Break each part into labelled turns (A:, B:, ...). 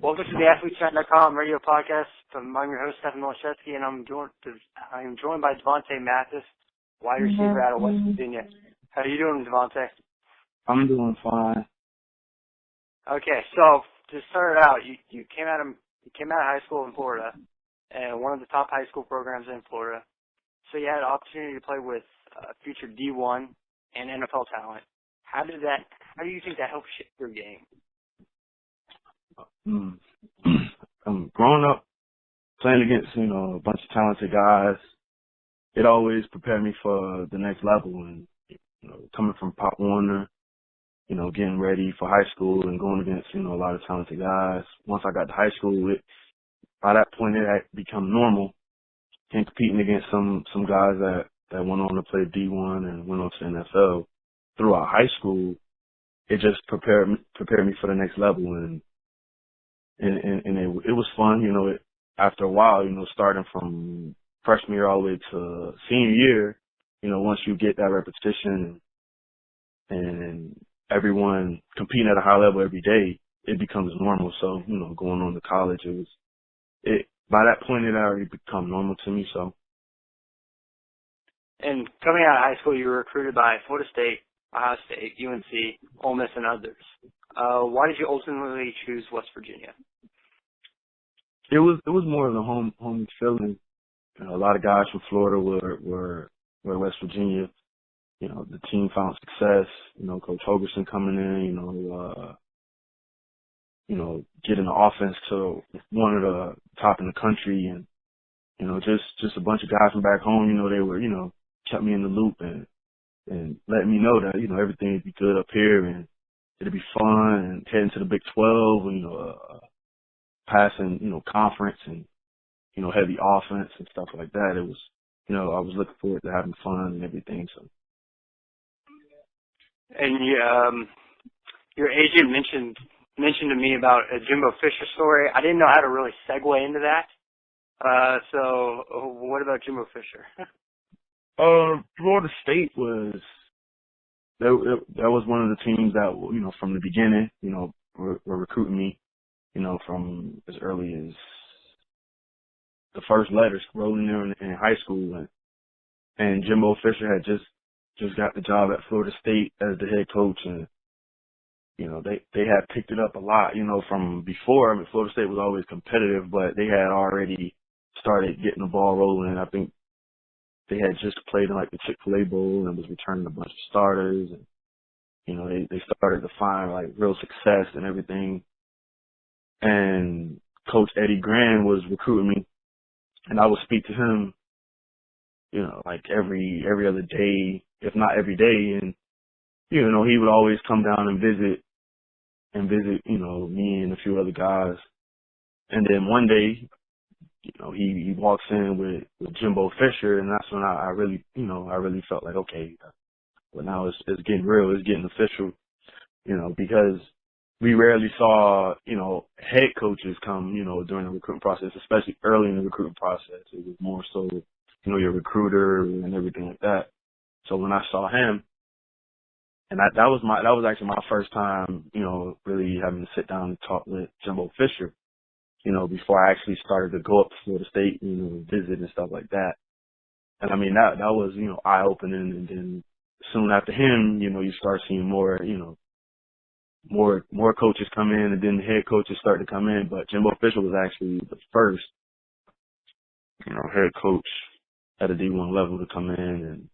A: Welcome to the AthleteChat.com radio podcast. I'm your host, Stephen Molashevsky, and I'm joined by Devonte Mathis, wide receiver out of West Virginia. How are you doing, Devonte?
B: I'm doing fine.
A: Okay, so to start out, you came out of high school in Florida, and one of the top high school programs in Florida. So you had an opportunity to play with future D1 and NFL talent. How do you think that helped shape your game?
B: Growing up, playing against, a bunch of talented guys, it always prepared me for the next level. And, coming from Pop Warner, getting ready for high school and going against, a lot of talented guys. Once I got to high school, by that point, it had become normal. And competing against some guys that went on to play D1 and went on to the NFL throughout high school, it just prepared me for the next level. And it was fun, after a while, starting from freshman year all the way to senior year, once you get that repetition and everyone competing at a high level every day, it becomes normal. So, going on to college, by that point, it had already become normal to me, so.
A: And coming out of high school, you were recruited by Florida State, Ohio State, UNC, Ole Miss, and others. Why did you ultimately choose West Virginia?
B: It was more of the home feeling. A lot of guys from Florida were West Virginia. The team found success. Coach Hogerson coming in. Getting the offense to one of the top in the country, and just a bunch of guys from back home. They were kept me in the loop and letting me know that everything would be good up here and it'd be fun, and heading to the Big 12, passing, conference and, heavy offense and stuff like that. It was, I was looking forward to having fun and everything. So.
A: And your agent mentioned to me about a Jimbo Fisher story. I didn't know how to really segue into that. So what about Jimbo Fisher?
B: Florida State that was one of the teams that, from the beginning, were recruiting me, from as early as the first letters rolling there in high school. And Jimbo Fisher had just got the job at Florida State as the head coach, and, they had picked it up a lot, from before. I mean, Florida State was always competitive, but they had already started getting the ball rolling. I think they had just played in like the Chick-fil-A Bowl and was returning a bunch of starters, and, they started to find like real success and everything. And Coach Eddie Gran was recruiting me, and I would speak to him, like every other day, if not every day. And, he would always come down and visit, me and a few other guys. And then one day, he walks in with Jimbo Fisher, and that's when I really, I really felt like, okay, well, now it's getting real, it's getting official, because we rarely saw, head coaches come, during the recruiting process, especially early in the recruiting process. It was more so, your recruiter and everything like that. So when I saw him, and that was actually my first time, really having to sit down and talk with Jimbo Fisher, before I actually started to go up to Florida State, visit and stuff like that. And I mean, that was, eye-opening. And then soon after him, you start seeing more, more coaches come in, and then the head coaches start to come in. But Jimbo Fisher was actually the first, head coach at a D1 level to come in, and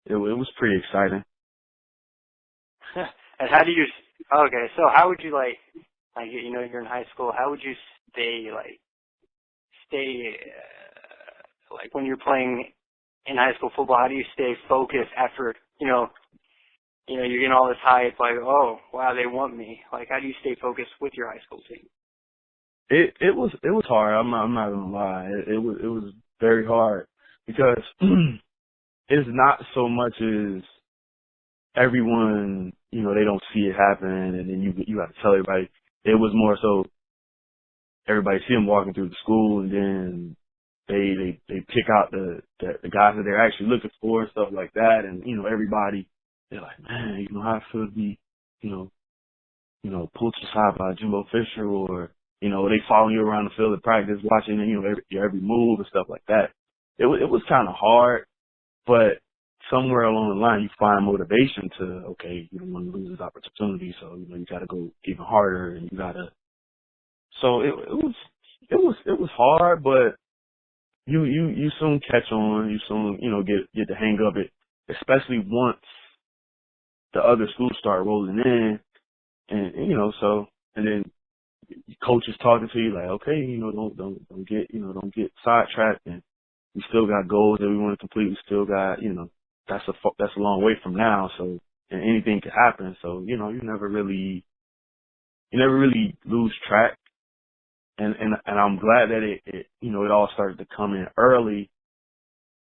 B: it was pretty exciting.
A: And so how would you you're in high school, how would you stay when you're playing in high school football, how do you stay focused after, you're getting all this hype, like, oh, wow, they want me. Like, how do you stay focused with your high school team?
B: It was hard. I'm not gonna lie. It was very hard, because it's not so much as everyone, they don't see it happen, and then you have to tell everybody. It was more so everybody see them walking through the school, and then they pick out the guys that they're actually looking for and stuff like that, and everybody, they're like, man, how it feel to be pulled to the side by Jimbo Fisher, or They follow you around the field at practice, watching, your every move and stuff like that. It was kind of hard, but somewhere along the line, you find motivation to, okay, you don't want to lose this opportunity, so, you got to go even harder, and you got to. So it was hard, but you soon catch on, you soon, get the hang of it, especially once the other schools start rolling in, and so, and then coaches talking to you like, okay, don't get sidetracked, and we still got goals that we want to complete. We still got, that's a long way from now. So, and anything could happen. So, you never really lose track. And I'm glad that it all started to come in early,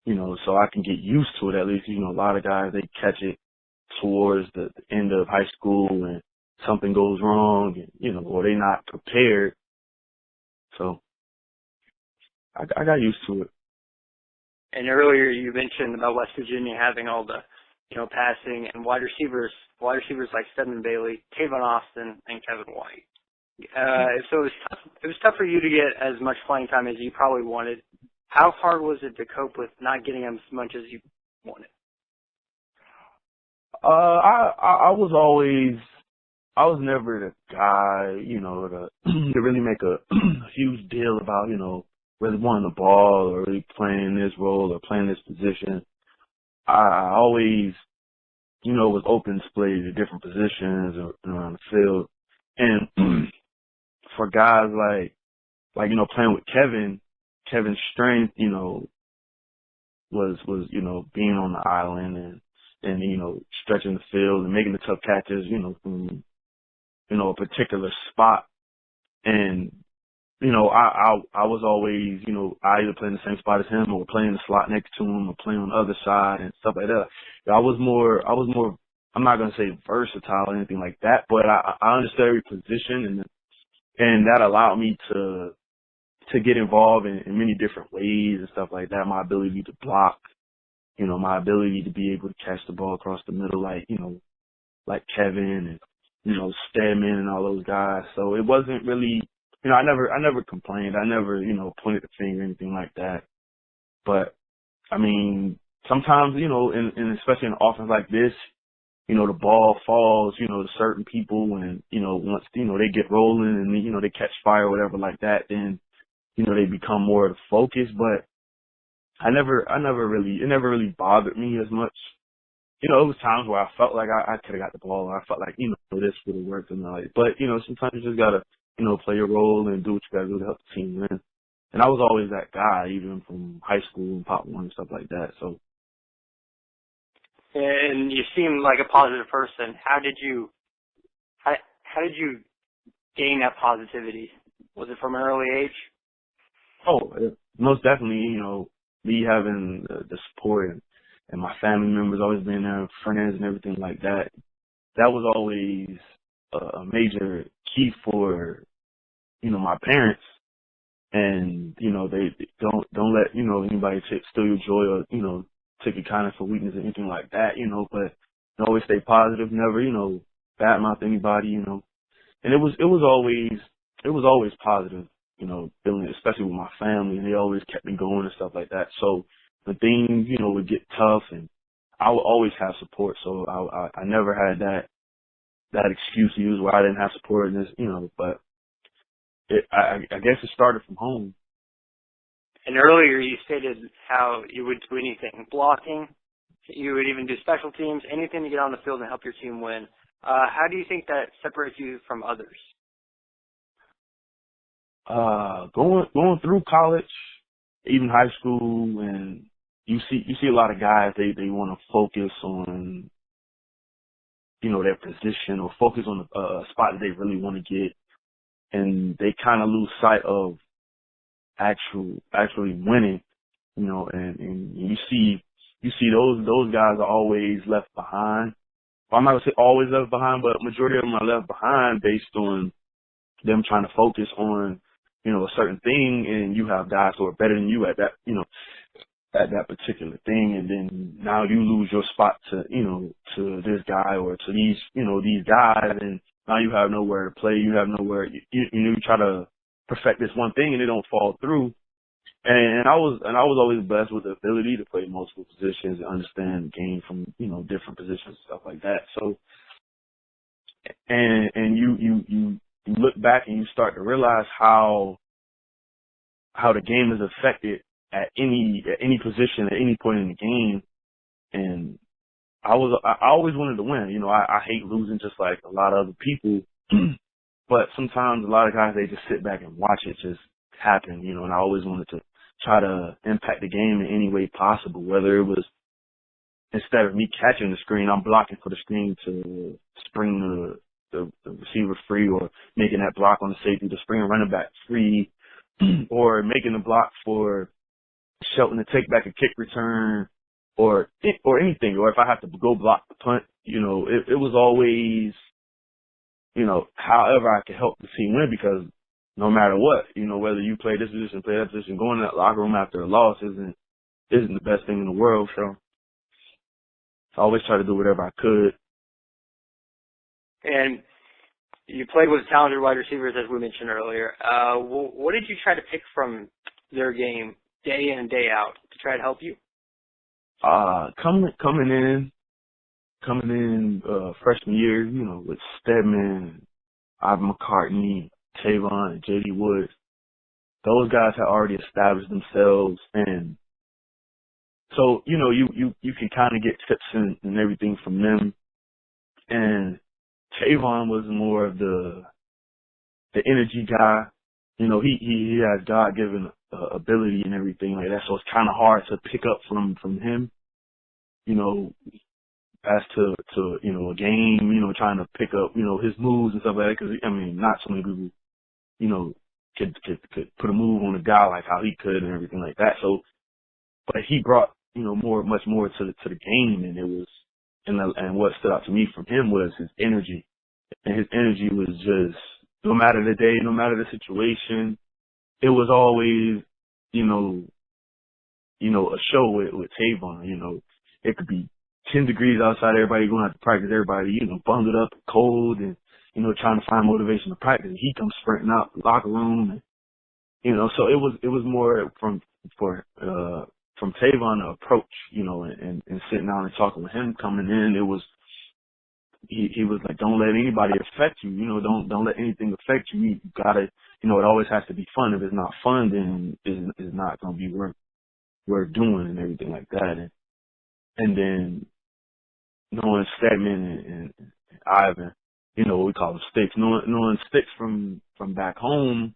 B: so I can get used to it at least. A lot of guys, they catch it towards the end of high school and something goes wrong and, or they're not prepared. So I got used to it.
A: And earlier you mentioned about West Virginia having all the, passing and wide receivers like Stedman Bailey, Tavon Austin, and Kevin White. So it was tough for you to get as much playing time as you probably wanted. How hard was it to cope with not getting as much as you wanted?
B: I was never the guy, to really make a huge deal about, really wanting the ball or really playing this role or playing this position. I always, was open to play the different positions around the field. And for guys like, playing with Kevin's strength, was, being on the island and, stretching the field and making the tough catches, from, a particular spot. And, I was always, I either playing the same spot as him or playing the slot next to him or playing on the other side and stuff like that. I was more, I'm not going to say versatile or anything like that, but I understood every position and that allowed me to get involved in many different ways and stuff like that. My ability to block, my ability to be able to catch the ball across the middle like Kevin and, Stedman and all those guys. So it wasn't really, I never complained. I never, pointed the finger or anything like that. But I mean, sometimes, and especially in an offense like this, the ball falls, to certain people and, once, they get rolling and, they catch fire or whatever like that, then, they become more of the focus. But it never really bothered me as much. It was times where I felt like I could have got the ball or I felt like, this would have worked and like, but, sometimes you just gotta, play your role and do what you gotta do to help the team win. And I was always that guy, even from high school and Pop One and stuff like that. So.
A: And you seem like a positive person. How did you gain that positivity? Was it from an early age?
B: Oh, most definitely. Me having the support and my family members always being there, friends and everything like that. That was always a major key for, my parents. And, they don't let, anybody steal your joy or, take your kindness for weakness or anything like that, but always stay positive, never, badmouth anybody, and it was always positive, feeling, especially with my family, and they always kept me going and stuff like that. So when things, would get tough and I would always have support. So I never had that excuse to use where I didn't have support in this, but I guess it started from home.
A: And earlier you stated how you would do anything, blocking, you would even do special teams, anything to get on the field and help your team win. How do you think that separates you from others?
B: Going through college, even high school, and you see a lot of guys, they want to focus on, their position or focus on a spot that they really want to get, and they kind of lose sight of actually winning, and you see those guys are always left behind. Well, I'm not gonna say always left behind, but majority of them are left behind based on them trying to focus on, a certain thing, and you have guys who are better than you at that, at that particular thing, and then now you lose your spot to, to this guy or to these, these guys, and now you have nowhere to play. You have nowhere. You try to perfect this one thing and it don't fall through. And I was always blessed with the ability to play multiple positions and understand the game from, different positions and stuff like that. So, and you look back and you start to realize how the game is affected at any position at any point in the game. And I always wanted to win. I hate losing just like a lot of other people, but sometimes a lot of guys, they just sit back and watch it just happen, and I always wanted to try to impact the game in any way possible, whether it was instead of me catching the screen, I'm blocking for the screen to spring the receiver free, or making that block on the safety to spring a running back free, or making the block for Shelton to take back a kick return, or anything, or if I have to go block the punt, it was always, however I could help the team win, because no matter what, whether you play this position, play that position, going to that locker room after a loss isn't the best thing in the world. So I always try to do whatever I could.
A: And you played with talented wide receivers, as we mentioned earlier. What did you try to pick from their game day in and day out to try to help you?
B: Coming in freshman year, with Stedman, Ivan McCartney, Tavon, and J.D. Woods, those guys had already established themselves, and so you can kind of get tips and everything from them. And Tavon was more of the energy guy. He has God-given ability and everything like that, so it's kind of hard to pick up from him. As to a game, trying to pick up his moves and stuff like that, because not so many people could put a move on a guy like how he could and everything like that. So, but he brought much more to the game, and it was and what stood out to me from him was his energy, and his energy was just, no matter the day, no matter the situation, it was always a show with Tavon. It could be 10 degrees outside, everybody going out to practice, everybody, bundled up, cold, and, trying to find motivation to practice. He comes sprinting out the locker room, and, so it was more from Tavon the approach, and sitting down and talking with him coming in. It was, he was like, don't let anybody affect you, don't let anything affect you. You gotta, it always has to be fun. If it's not fun, then it's not going to be worth doing and everything like that. And then, knowing Stedman and Ivan, what we call them sticks, knowing sticks from back home,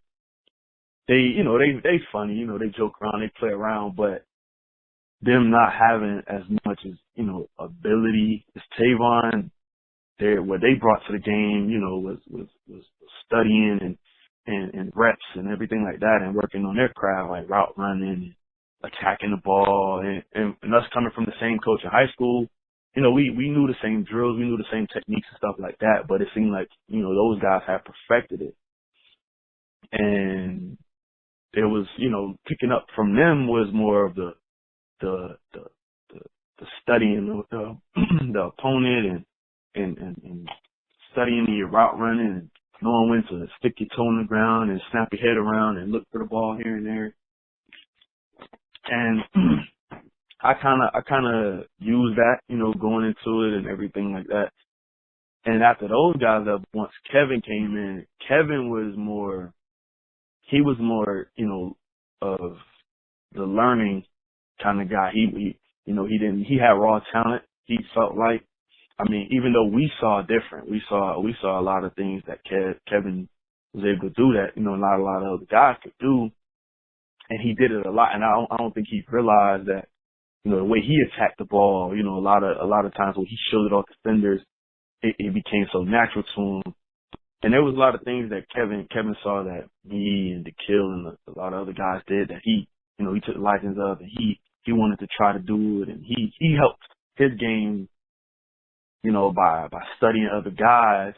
B: they funny, they joke around, they play around, but them not having as much as, ability as Tavon, what they brought to the game, was studying and reps and everything like that, and working on their craft, like route running, attacking the ball, and us coming from the same coach in high school, we knew the same drills, we knew the same techniques and stuff like that, but it seemed like, those guys had perfected it. And it was, picking up from them was more of the studying the opponent and studying your route running and knowing when to stick your toe on the ground and snap your head around and look for the ball here and there. And I kind of used that, going into it and everything like that. And after those guys, once Kevin came in, Kevin was more, of the learning kind of guy. He had raw talent. He felt like, even though we saw different, we saw a lot of things that Kevin was able to do that, not a lot of other guys could do. And he did it a lot. And I don't think he realized that, the way he attacked the ball, a lot of times when he showed it off defenders, it became so natural to him. And there was a lot of things that Kevin saw that me and DeKill and a lot of other guys did that he took license of, and he wanted to try to do it. And he helped his game, by studying other guys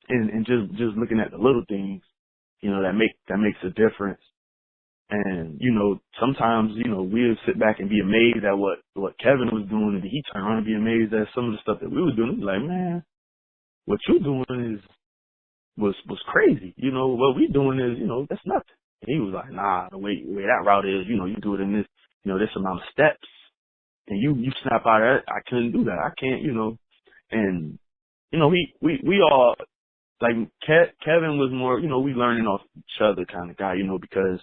B: and just looking at the little things, that makes a difference. And, sometimes, we'll sit back and be amazed at what Kevin was doing, and he turn around and be amazed at some of the stuff that we were doing. Like, man, what you're doing is, was crazy. You know, what we doing is, you know, that's nothing. And he was like, nah, the way that route is, you know, you do it in this, you know, this amount of steps, and you snap out of it. I couldn't do that. I can't, you know. And you know, we all like Kevin was more, you know, we learning off each other kind of guy, you know, because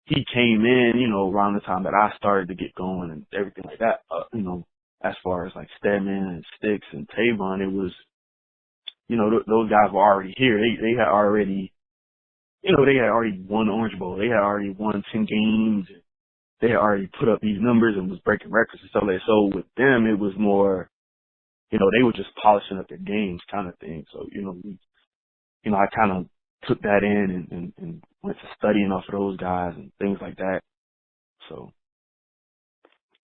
B: he came in, you know, around the time that I started to get going and everything like that. You know, as far as like Stedman and Sticks and Tavon, it was, you know, those guys were already here. They had already, you know, they had already won the Orange Bowl. They had already won 10 games. They had already put up these numbers and was breaking records and stuff like that. So with them, it was more, you know, they were just polishing up their games kind of thing. So, you know, I kind of took that in and went to studying off of those guys and things like that. So.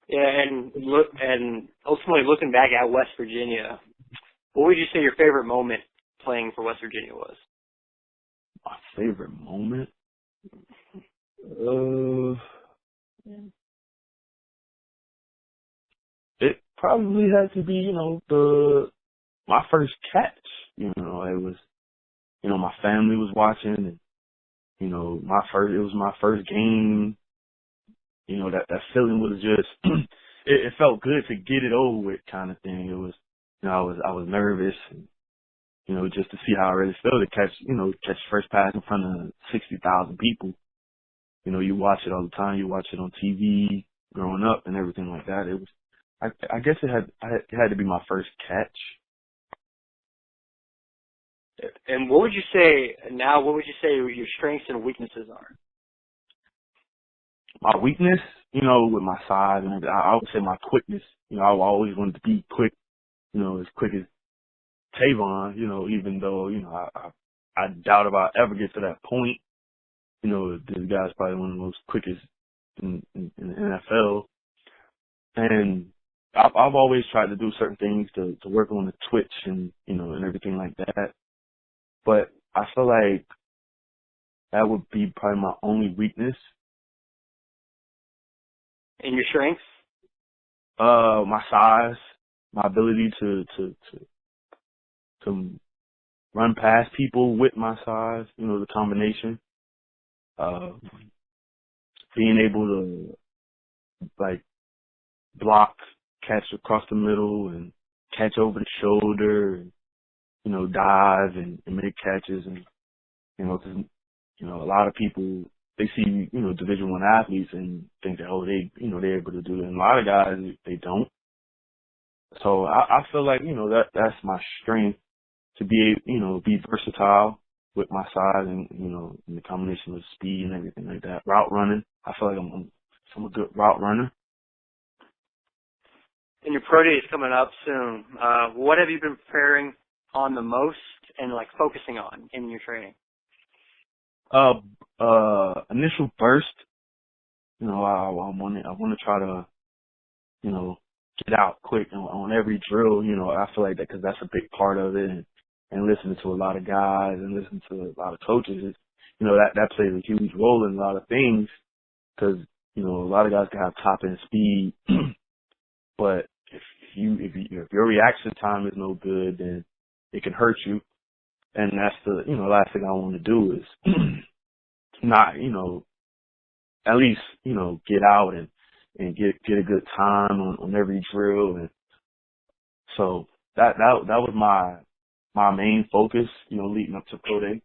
A: Yeah, and ultimately looking back at West Virginia, what would you say your favorite moment playing for West Virginia was?
B: My favorite moment? It probably had to be, you know, my first catch. You know, it was, you know, my family was watching and, you know, it was my first game. You know, that feeling was just, it felt good to get it over with kind of thing. It was, you know, I was nervous and, you know, just to see how I really felt to catch first pass in front of 60,000 people. You know, you watch it all the time. You watch it on TV growing up and everything like that. It was, I guess it had to be my first catch.
A: And what would you say your strengths and weaknesses are?
B: My weakness, you know, with my size and everything, I would say my quickness. You know, I always wanted to be quick, you know, as quick as Tavon, you know, even though, you know, I doubt if I'll ever get to that point. You know, this guy's probably one of the most quickest in the NFL. And I've always tried to do certain things to work on the twitch and, you know, and everything like that. But I feel like that would be probably my only weakness.
A: And your strengths?
B: My size, my ability to run past people with my size, you know, the combination. Being able to, like, block, catch across the middle and catch over the shoulder and, you know, dive and make catches and, you know, 'cause, you know, a lot of people, they see, you know, Division I athletes and think that, oh, they're able to do it. And a lot of guys, they don't. So I feel like, you know, that's my strength to be, you know, be versatile with my size and, you know, in the combination of speed and everything like that. Route running. I feel like I'm a good route runner.
A: And your pro day is coming up soon. What have you been preparing on the most and like focusing on in your training?
B: Initial burst. You know, I want to try to, you know, get out quick on every drill. You know, I feel like that because that's a big part of it. And listening to a lot of guys and listening to a lot of coaches, you know, that plays a huge role in a lot of things. Because, you know, a lot of guys can have top end speed, but if your reaction time is no good, then it can hurt you. And that's the, you know, last thing I want to do is not, you know, at least, you know, get out and get a good time on every drill. And so that was my main focus, you know, leading up to pro day.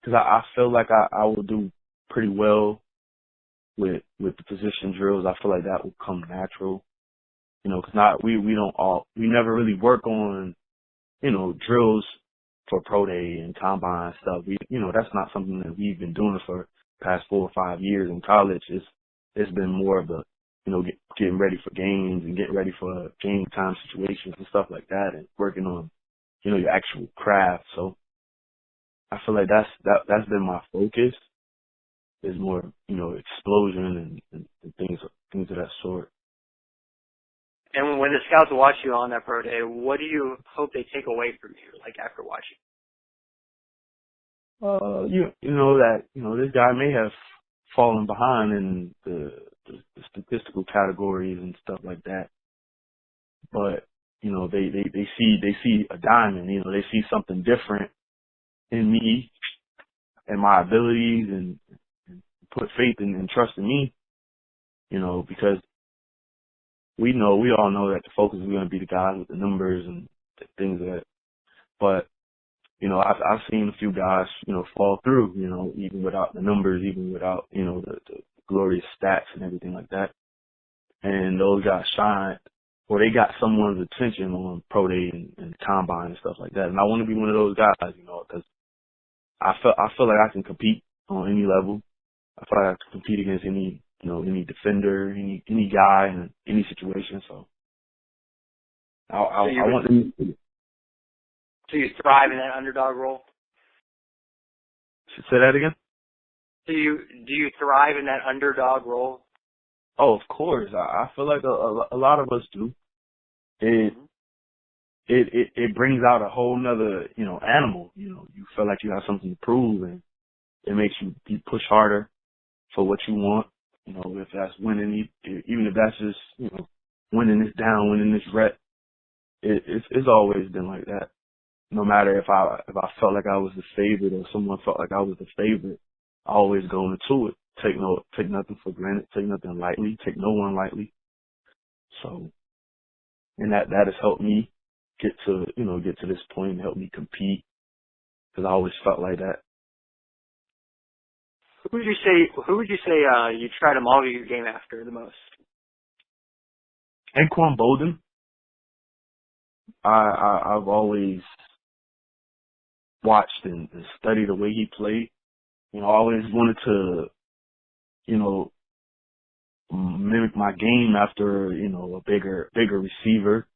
B: Cause I feel like I will do pretty well with the position drills. I feel like that will come natural, you know, cause we never really work on, you know, drills for pro day and combine stuff. You know, that's not something that we've been doing for the past 4 or 5 years in college. It's been more of a, you know, getting ready for games and getting ready for game time situations and stuff like that and working on, you know, your actual craft. So I feel like that's been my focus is more, you know, explosion and things of that sort.
A: And when the scouts watch you on that pro day, what do you hope they take away from you, like after watching?
B: You know that, you know, this guy may have fallen behind in the statistical categories and stuff like that, but you know they see a diamond. You know, they see something different in me and my abilities and put faith and trust in me, because we all know that the focus is going to be the guys with the numbers and the things that, but, I've seen a few guys, fall through, even without the numbers, even without, the glorious stats and everything like that. And those guys shined, or they got someone's attention on pro day and combine and stuff like that. And I want to be one of those guys, because I feel like I can compete on any level. I feel like I can compete against any defender, any guy in any situation. So I want them.
A: So you thrive in that underdog role?
B: Say that again?
A: Do you thrive in that underdog role?
B: Oh, of course. I feel like a lot of us do. It brings out a whole nother, animal. You feel like you have something to prove, and it makes you push harder for what you want. If that's winning, even if that's just, winning this down, winning this rep, it's always been like that. No matter if I felt like I was the favorite or someone felt like I was the favorite, I always go into it. Take nothing for granted, take nothing lightly, take no one lightly. So, and that has helped me get to this point and help me compete, because I always felt like that.
A: Who would you say you try to model your game after the most?
B: Anquan Boldin. I've always watched and studied the way he played. I always wanted to, mimic my game after, a bigger receiver,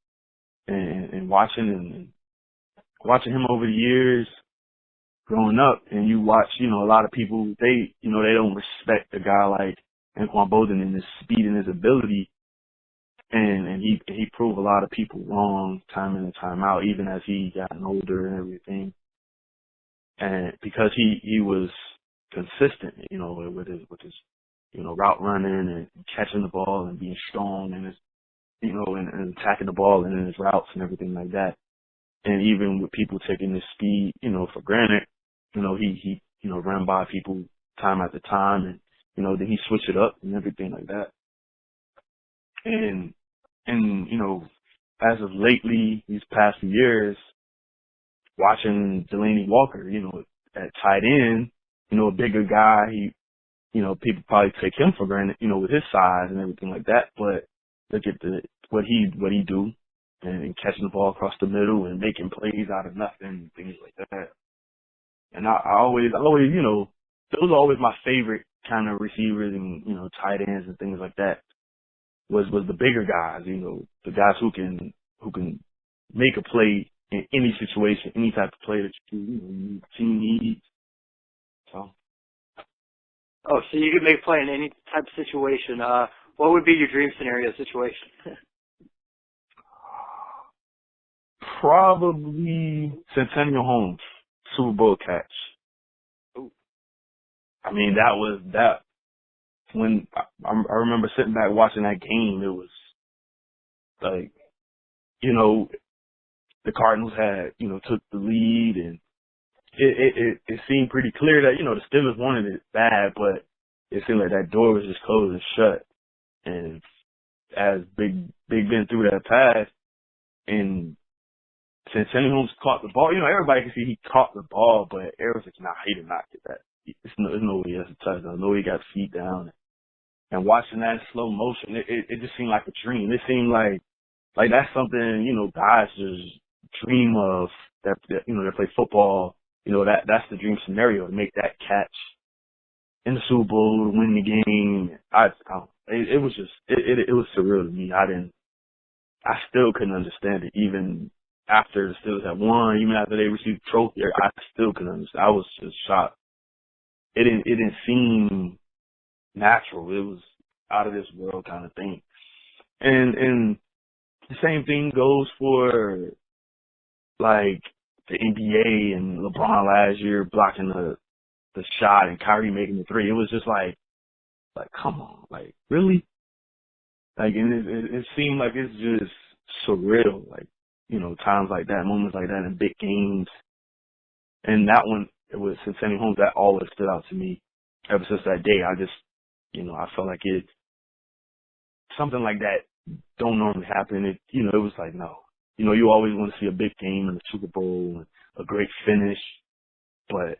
B: and watching him over the years growing up. And you watch, a lot of people, they don't respect a guy like Anquan Boldin and his speed and his ability. And he proved a lot of people wrong time in and time out, even as he got older and everything. And because he was consistent, with his route running and catching the ball and being strong and his, and attacking the ball and in his routes and everything like that. And even with people taking his speed, for granted, he ran by people time after time, and, then he switched it up and everything like that. And as of lately, these past few years, watching Delanie Walker, at tight end, a bigger guy, people probably take him for granted, with his size and everything like that. But look at what he do, and catching the ball across the middle and making plays out of nothing and things like that. And I always, those are always my favorite kind of receivers and, tight ends and things like that. Was the bigger guys, the guys who can make a play in any situation, any type of play that you team needs. So.
A: Oh, so you can make a play in any type of situation. What would be your dream scenario situation?
B: Probably Centennial Holmes, Super Bowl catch.
A: Ooh.
B: I mean, that when I remember sitting back watching that game, it was like, the Cardinals had, took the lead, and it seemed pretty clear that, the Steelers wanted it bad, but it seemed like that door was just closed and shut. And as Big Ben threw that pass, and Centennial Holmes caught the ball, everybody can see he caught the ball, but Eric was like, nah, he did not get that. There's no way that's a touchdown. No way he got feet down. And watching that in slow motion, it just seemed like a dream. It seemed like that's something, guys just dream of, that they play football. That's the dream scenario, to make that catch in the Super Bowl, to win the game. It was just, it was surreal to me. I still couldn't understand it, even after the Steelers had won, even after they received the trophy. I still couldn't understand. I was just shocked. It didn't seem natural. It was out of this world kind of thing. And the same thing goes for, like, the NBA and LeBron last year blocking the shot and Kyrie making the three. It was just like, come on, like, really? Like, and it seemed like it's just surreal, like, times like that, moments like that in big games. And that one, it was Centennial Holmes, that always stood out to me. Ever since that day, I just, I felt like something like that don't normally happen. It was like, no. You always want to see a big game in the Super Bowl and a great finish. But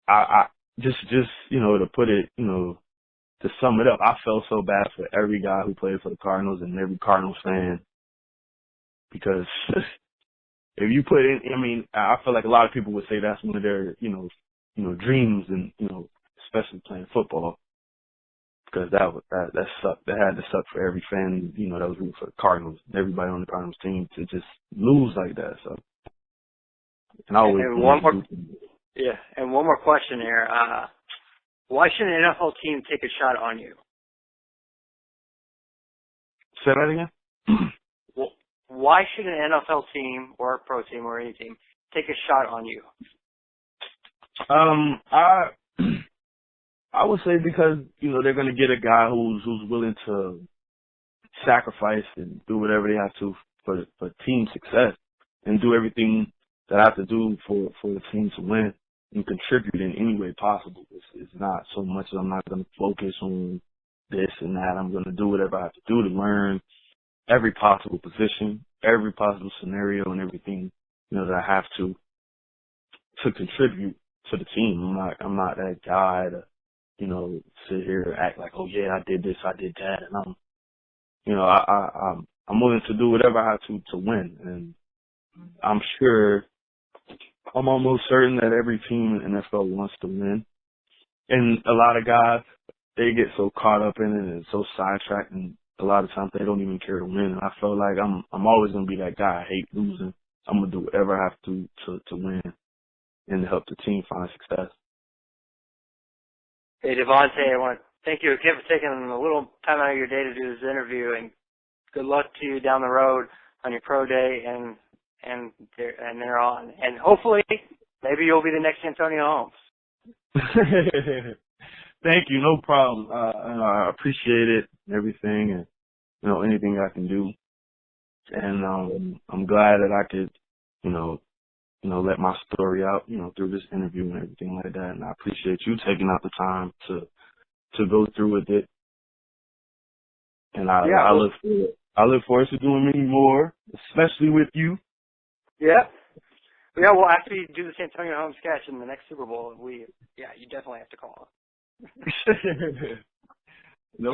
B: I just, to put it, to sum it up, I felt so bad for every guy who played for the Cardinals and every Cardinals fan because if you put in, I feel like a lot of people would say that's one of their, dreams and, especially playing football because that sucked. That had to suck for every fan, that was rooting for the Cardinals, everybody on the Cardinals team to just lose like that. So, and I always,
A: and one more question here. Why should an NFL team take a shot on you?
B: Say that again?
A: Well, why should an NFL team or a pro team or any team take a shot on you?
B: I would say because, they're going to get a guy who's willing to sacrifice and do whatever they have to for team success and do everything that I have to do for the team to win and contribute in any way possible. It's not so much that I'm not going to focus on this and that. I'm going to do whatever I have to do to learn every possible position, every possible scenario, and everything, that I have to contribute to the team. I'm not that guy to, sit here and act like, oh yeah, I did this, I did that, and I'm willing to do whatever I have to win. And I'm almost certain that every team in the NFL wants to win. And a lot of guys, they get so caught up in it and so sidetracked, and a lot of times they don't even care to win. And I feel like I'm always gonna be that guy. I hate losing. I'm gonna do whatever I have to win and to help the team find success.
A: Hey, Devonte, I want to thank you again for taking a little time out of your day to do this interview, and good luck to you down the road on your pro day and they're on. And hopefully, maybe you'll be the next Antonio Holmes.
B: Thank you, no problem. I appreciate it, everything, and anything I can do. And I'm glad that I could, let my story out, through this interview and everything like that. And I appreciate you taking out the time to go through with it. And I look forward to doing many more, especially with you.
A: Yeah. Yeah, well, after you do this Antonio Holmes sketch in the next Super Bowl, you definitely have to call him.
B: No